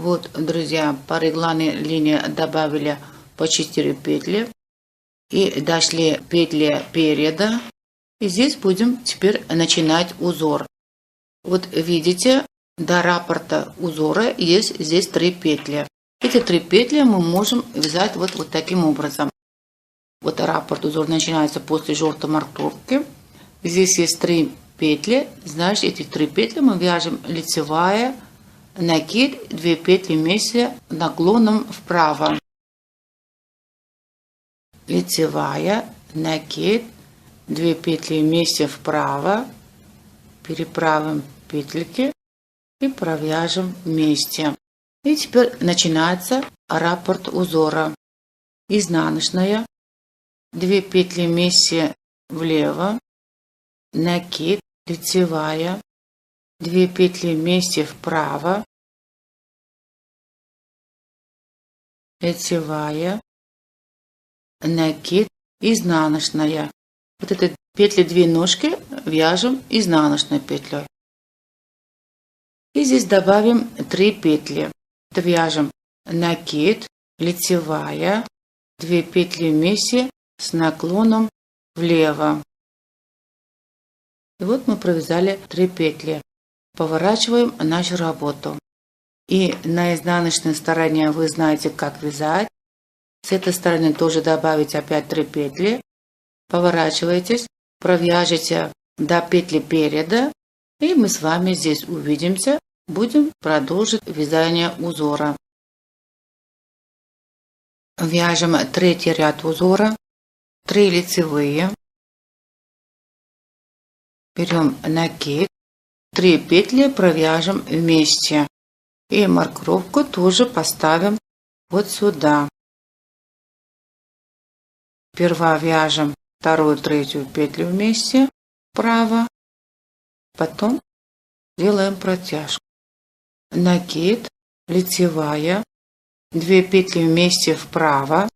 Вот, друзья, по регланной линии добавили по 4 петли и дошли петли переда. И здесь будем теперь начинать узор. Вот видите, до раппорта узора есть здесь 3 петли. Эти 3 петли мы можем вязать вот таким образом. Вот раппорт узор начинается после желтой маркировки. Здесь есть 3 петли, значит эти 3 петли мы вяжем лицевая, накид, 2 петли вместе наклоном вправо. Лицевая, накид, 2 петли вместе вправо, переправим петельки и провяжем вместе. И теперь начинается раппорт узора. Изнаночная, 2 петли вместе влево, накид, лицевая, 2 петли вместе вправо, лицевая, накид, изнаночная. Вот это петли 2 ножки вяжем изнаночной петлей. И здесь добавим 3 петли. Это вяжем накид, лицевая, 2 петли вместе с наклоном влево. И вот мы провязали 3 петли. Поворачиваем нашу работу. И на изнаночной стороне вы знаете, как вязать. С этой стороны тоже добавить опять 3 петли. Поворачивайтесь, провяжите до петли переда. И мы с вами здесь увидимся. Будем продолжить вязание узора. Вяжем 3-й ряд узора. 3 лицевые. Берем накид. 3 петли провяжем вместе. И маркировку тоже поставим вот сюда. Сперва вяжем 2-ю, 3-ю петлю вместе вправо. Потом делаем протяжку. Накид, лицевая, 2 петли вместе вправо.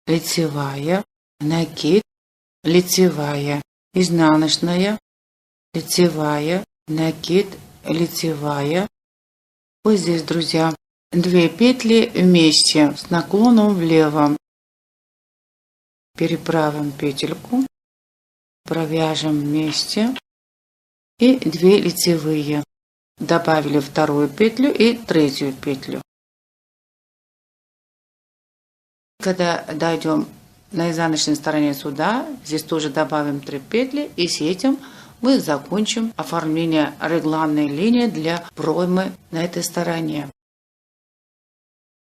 Лицевая, накид, лицевая. Изнаночная, лицевая, накид, лицевая. Вот здесь, друзья, 2 петли вместе с наклоном влево. Переправим петельку, провяжем вместе и 2 лицевые. Добавили 2-ю петлю и 3-ю петлю. Когда дойдем на изнаночной стороне сюда, здесь тоже добавим 3 петли, и с этим мы закончим оформление регланной линии для проймы на этой стороне.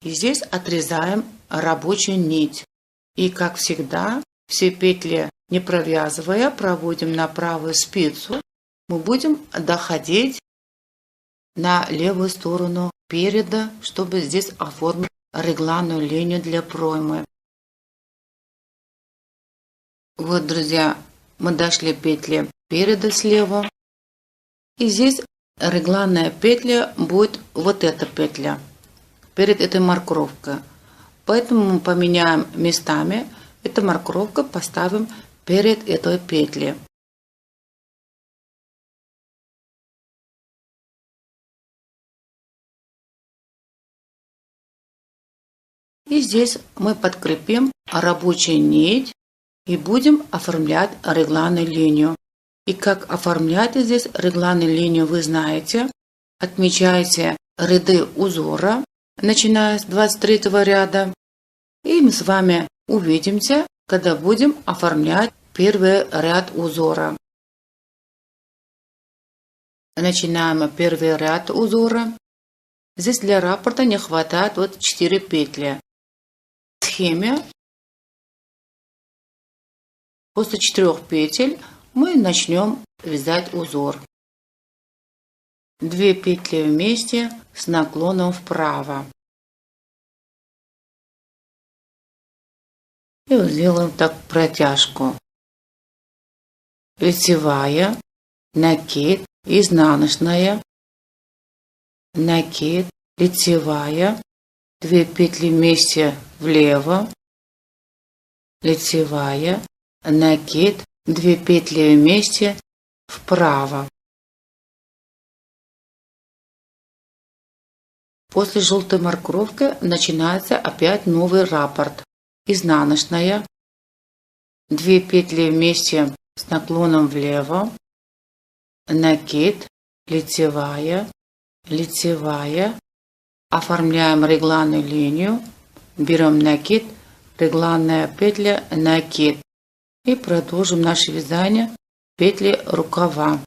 И здесь отрезаем рабочую нить. И как всегда все петли не провязывая, проводим на правую спицу. Мы будем доходить на левую сторону переда, чтобы здесь оформить регланную линию для проймы. Вот, друзья, мы дошли петли переда слева. И здесь регланная петля будет вот эта петля перед этой маркировкой. Поэтому мы поменяем местами. Эту маркировку поставим перед этой петлей. И здесь мы подкрепим рабочую нить и будем оформлять регланную линию. И как оформлять здесь регланную линию, вы знаете. Отмечайте ряды узора, начиная с 23 ряда. И мы с вами увидимся, когда будем оформлять первый ряд узора. Начинаем первый ряд узора. Здесь для раппорта не хватает вот 4 петли. В схеме после 4 петель мы начнем вязать узор. 2 петли вместе с наклоном вправо. И вот сделаем так протяжку. Лицевая, накид, изнаночная, накид, лицевая, 2 петли вместе влево, лицевая, накид, 2 петли вместе вправо. После желтой маркировки начинается опять новый раппорт. Изнаночная, 2 петли вместе с наклоном влево, накид, лицевая, лицевая, оформляем регланную линию, берем накид, регланная петля, накид и продолжим наше вязание петли рукава.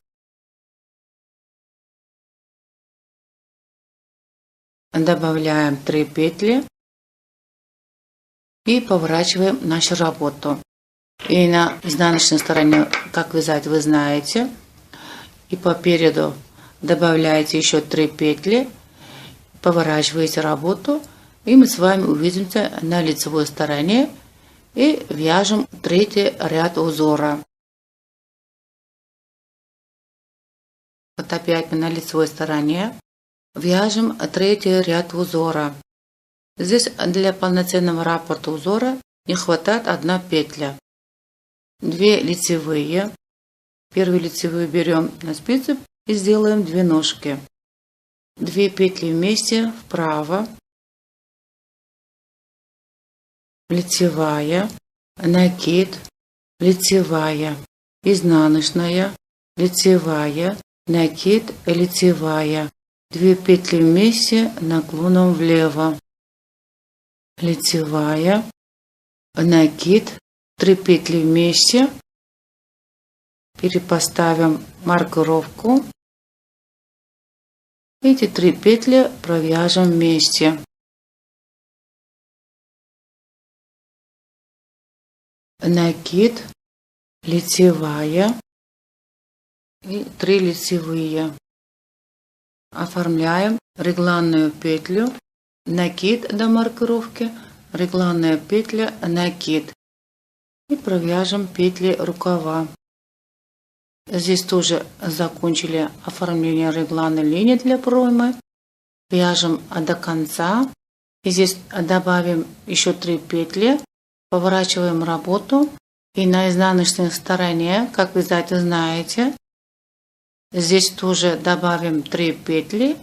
Добавляем 3 петли и поворачиваем нашу работу. И на изнаночной стороне, как вязать, вы знаете. И по переду добавляете еще 3 петли, поворачиваете работу, и мы с вами увидимся на лицевой стороне и вяжем 3 ряд узора. Вот опять мы на лицевой стороне вяжем 3 ряд узора. Здесь для полноценного раппорта узора не хватает 1 петля. 2 лицевые. Первую лицевую берем на спицу и сделаем 2 ножки. 2 петли вместе вправо, лицевая, накид, лицевая, изнаночная, лицевая, накид, лицевая, 2 петли вместе наклоном влево, лицевая, накид, 3 петли вместе, перепоставим маркировку. Эти 3 петли провяжем вместе. Накид, лицевая и 3 лицевые. Оформляем регланную петлю, накид до маркировки, регланная петля, накид и провяжем петли рукава. Здесь тоже закончили оформление регланной линии для проймы. Вяжем до конца. И здесь добавим еще 3 петли. Поворачиваем работу. И на изнаночной стороне, как вязать, вы знаете, здесь тоже добавим 3 петли.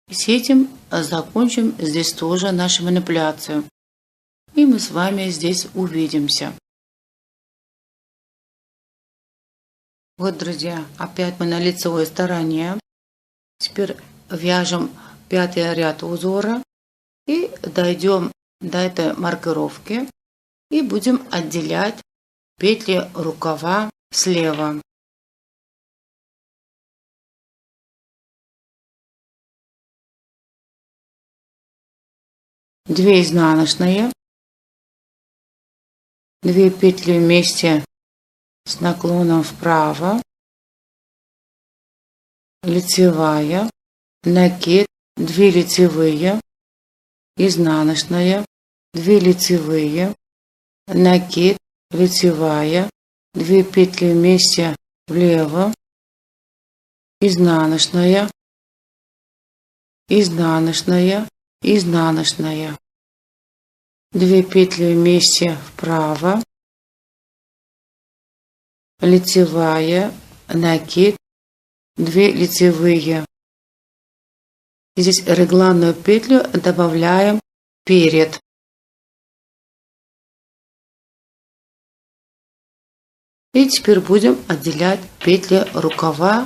И с этим закончим здесь тоже нашу манипуляцию. И мы с вами здесь увидимся. Вот, друзья, опять мы на лицевой стороне. Теперь вяжем 5 ряд узора и дойдем до этой маркировки и будем отделять петли рукава слева. Две изнаночные, 2 петли вместе с наклоном вправо, лицевая, накид, 2 лицевые, изнаночная, 2 лицевые, накид, лицевая, 2 петли вместе влево, изнаночная, изнаночная, изнаночная, 2 петли вместе вправо, лицевая, накид, 2 лицевые. Здесь регланную петлю добавляем перед. И теперь будем отделять петли рукава.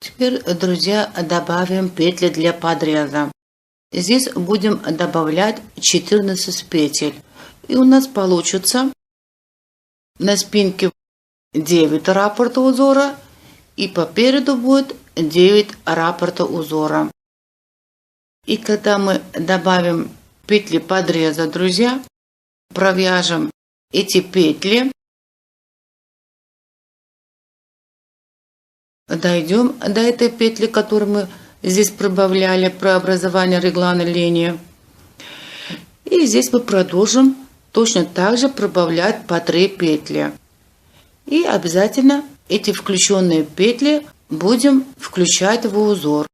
Теперь, друзья, добавим петли для подреза. Здесь будем добавлять 14 петель. И у нас получится на спинке 9 раппорта узора. И по переду будет 9 раппорта узора. И когда мы добавим петли подреза, друзья, провяжем эти петли. Дойдем до этой петли, которую мы здесь прибавляли при образовании регланной линии. И здесь мы продолжим точно так же прибавлять по 3 петли. И обязательно эти включенные петли будем включать в узор.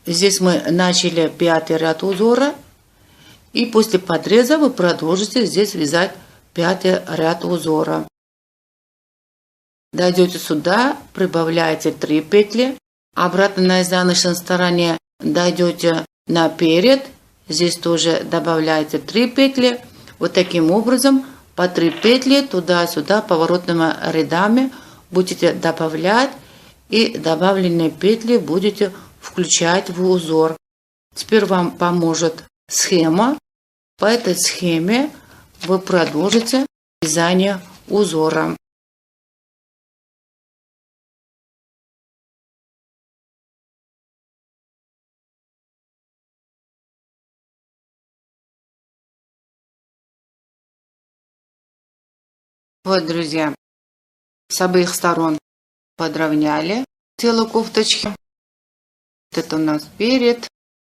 Здесь мы начали 5-й ряд узора. И после подреза вы продолжите здесь вязать 5-й ряд узора. Дойдете сюда, прибавляете 3 петли, обратно на изнаночной стороне дойдете наперед, здесь тоже добавляете 3 петли. Вот таким образом по 3 петли туда-сюда поворотными рядами будете добавлять, и добавленные петли будете включать в узор. Теперь вам поможет схема. По этой схеме вы продолжите вязание узора. Вот, друзья, с обеих сторон подровняли тело кофточки. Это у нас перед.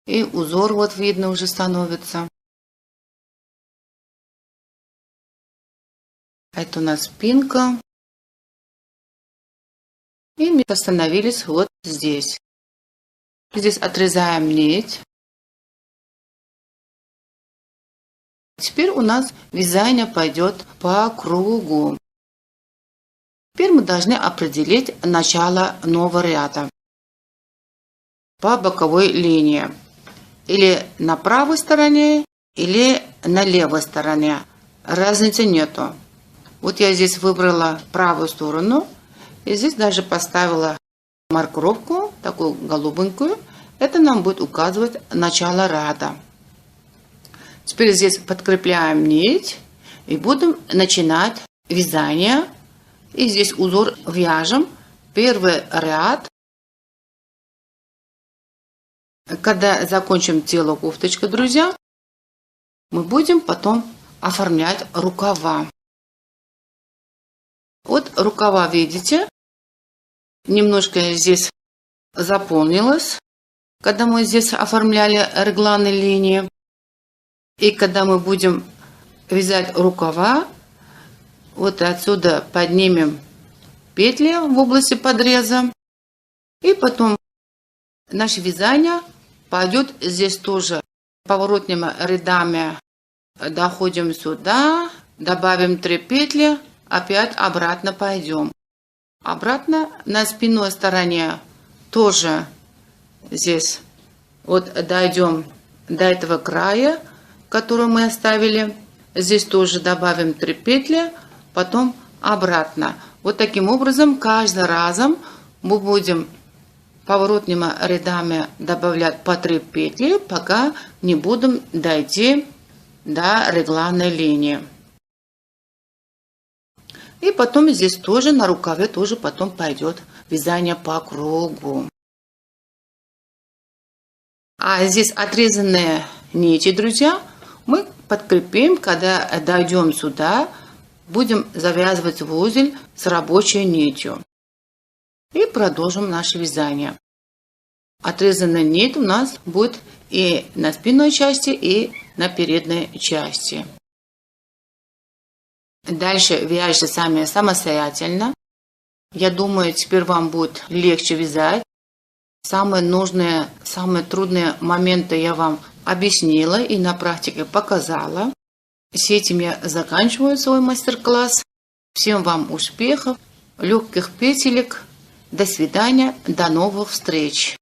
И узор вот видно уже становится. Это у нас спинка. И мы остановились вот здесь. Здесь отрезаем нить. Теперь у нас вязание пойдет по кругу. Теперь мы должны определить начало нового ряда по боковой линии. Или на правой стороне, или на левой стороне. Разницы нету. Вот я здесь выбрала правую сторону. И здесь даже поставила маркировку, такую голубенькую. Это нам будет указывать начало ряда. Теперь здесь подкрепляем нить и будем начинать вязание. И здесь узор вяжем. Первый ряд. Когда закончим тело кофточка, друзья, мы будем потом оформлять рукава. Вот рукава, видите, немножко здесь заполнилось, когда мы здесь оформляли регланные линии. И когда мы будем вязать рукава, вот отсюда поднимем петли в области подреза. И потом наше вязание пойдет здесь тоже поворотными рядами. Доходим сюда, добавим 3 петли, опять обратно пойдем. Обратно на спинной стороне тоже здесь вот дойдем до этого края, который мы оставили Здесь тоже добавим 3 петли, потом обратно. Вот таким образом каждый разом мы будем поворотными рядами добавлять по 3 петли, пока не будем дойти до регланной линии. И потом здесь тоже на рукаве тоже потом пойдет вязание по кругу. А здесь отрезанные нити, друзья, мы подкрепим, когда дойдем сюда, будем завязывать в узел с рабочей нитью. И продолжим наше вязание. Отрезанная нить у нас будет и на спинной части, и на передней части. Дальше вяжите сами самостоятельно. Я думаю, теперь вам будет легче вязать. Самые нужные, самые трудные моменты я вам объяснила и на практике показала. С этим я заканчиваю свой мастер-класс. Всем вам успехов, легких петелек. До свидания, до новых встреч.